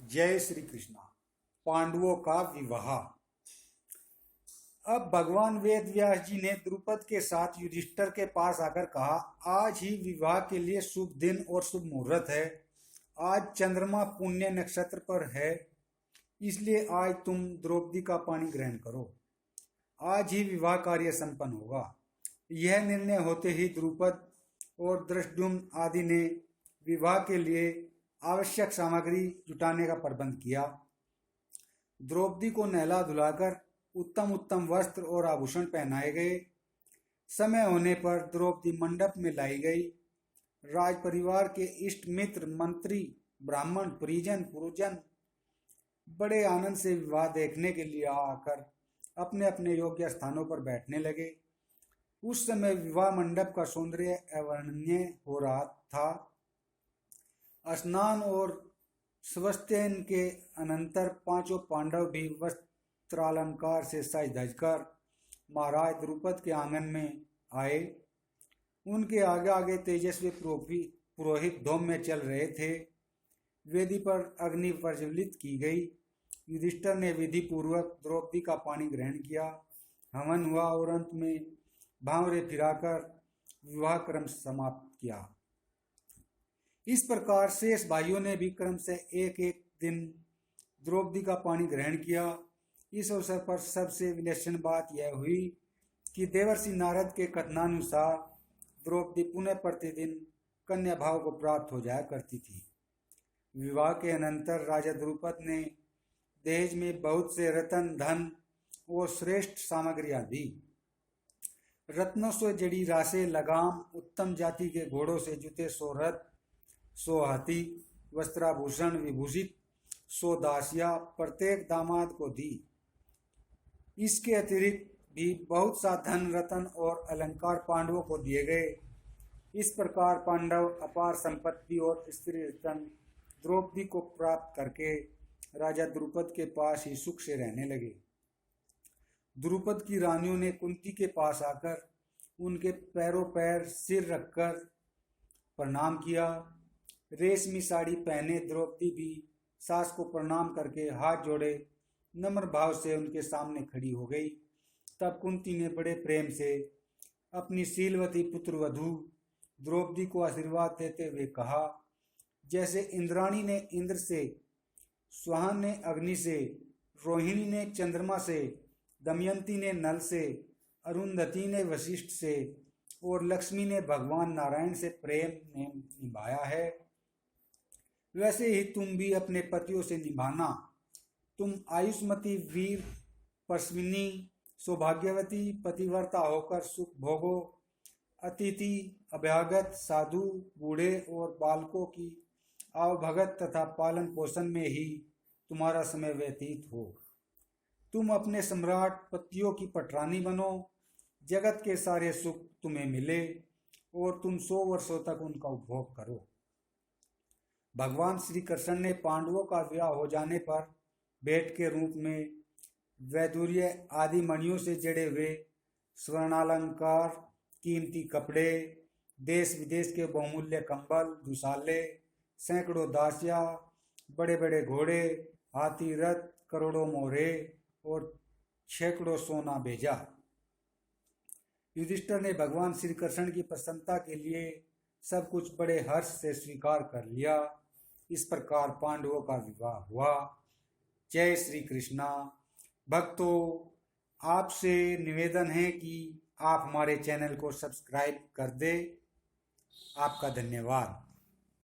जय श्री कृष्णा। पांडवों का विवाह। अब भगवान वेद व्यास जी ने द्रुपद के साथ युधिष्ठिर के पास आकर कहा, आज ही विवाह के लिए शुभ दिन और शुभ मुहूर्त है। आज चंद्रमा पुण्य नक्षत्र पर है, इसलिए आज तुम द्रौपदी का पानी ग्रहण करो। आज ही विवाह कार्य संपन्न होगा। यह निर्णय होते ही द्रुपद और धृष्टद्युम्न आदि ने विवाह के लिए आवश्यक सामग्री जुटाने का प्रबंध किया। द्रौपदी को नहला धुलाकर उत्तम उत्तम वस्त्र और आभूषण पहनाए गए। समय होने पर द्रौपदी मंडप में लाई गई। राज परिवार के इष्ट मित्र, मंत्री, ब्राह्मण, परिजन, पुरुजन बड़े आनंद से विवाह देखने के लिए आकर अपने अपने योग्य स्थानों पर बैठने लगे। उस समय विवाह मंडप का सौंदर्य अवर्णनीय हो रहा था। स्नान और स्वस्त्ययन के अनंतर पांचों पांडव भी वस्त्रालंकार से सज धजकर महाराज द्रुपद के आंगन में आए। उनके आगे आगे तेजस्वी पुरोहित धूम में चल रहे थे। वेदी पर अग्नि प्रज्वलित की गई। युधिष्ठिर ने विधि पूर्वक द्रौपदी का पानी ग्रहण किया। हवन हुआ और अंत में भांवरे फिराकर विवाह क्रम समाप्त किया। इस प्रकार शेष भाइयों ने भी क्रम से एक एक दिन द्रौपदी का पानी ग्रहण किया। इस अवसर पर सबसे विलक्षण बात यह हुई कि देवर्षि नारद के कथनानुसार द्रौपदी पुनः प्रतिदिन कन्या भाव को प्राप्त हो जाया करती थी। विवाह के अनंतर राजा द्रुपद ने दहेज में बहुत से रत्न, धन और श्रेष्ठ सामग्रियां दी। रत्नों से जड़ी राशें, लगाम, उत्तम जाति के घोड़ों से जुते 100 रथ, 100 हाथी, वस्त्राभूषण विभूषित 100 दासियां प्रत्येक दामाद को दी। इसके अतिरिक्त भी बहुत सा धन, रत्न और अलंकार पांडवों को दिए गए। इस प्रकार पांडव अपार संपत्ति और स्त्री रत्न द्रौपदी को प्राप्त करके राजा द्रुपद के पास ही सुख से रहने लगे। द्रुपद की रानियों ने कुंती के पास आकर उनके पैरों पैर सिर रखकर प्रणाम किया। रेशमी साड़ी पहने द्रौपदी भी सास को प्रणाम करके हाथ जोड़े नम्र भाव से उनके सामने खड़ी हो गई। तब कुंती ने बड़े प्रेम से अपनी शीलवती पुत्रवधू द्रौपदी को आशीर्वाद देते हुए कहा, जैसे इंद्राणी ने इंद्र से, सुहान ने अग्नि से, रोहिणी ने चंद्रमा से, दमयंती ने नल से, अरुंधति ने वशिष्ठ से और लक्ष्मी ने भगवान नारायण से प्रेम ने निभाया है, वैसे ही तुम भी अपने पतियों से निभाना। तुम आयुष्मती, वीर, पश्विनी, सौभाग्यवती, पतिव्रता होकर सुख भोगो। अतिथि, अभ्यागत, साधु, बूढ़े और बालकों की आवभगत तथा पालन पोषण में ही तुम्हारा समय व्यतीत हो। तुम अपने सम्राट पतियों की पटरानी बनो। जगत के सारे सुख तुम्हें मिले और तुम 100 वर्षों तक उनका उपभोग करो। भगवान श्री कृष्ण ने पांडवों का विवाह हो जाने पर भेंट के रूप में वैदुर्य आदि मणियों से जड़े हुए स्वर्णालंकार, कीमती कपड़े, देश विदेश के बहुमूल्य कंबल, दुशाले, सैकड़ों दासियां, बड़े बड़े घोड़े, हाथी, रथ, करोड़ों मोहरे और सैकड़ों सोना भेजा। युधिष्ठिर ने भगवान श्री कृष्ण की प्रसन्नता के लिए सब कुछ बड़े हर्ष से स्वीकार कर लिया। इस प्रकार पांडवों का विवाह हुआ। जय श्री कृष्णा। भक्तों, आपसे निवेदन है कि आप हमारे चैनल को सब्सक्राइब कर दें। आपका धन्यवाद।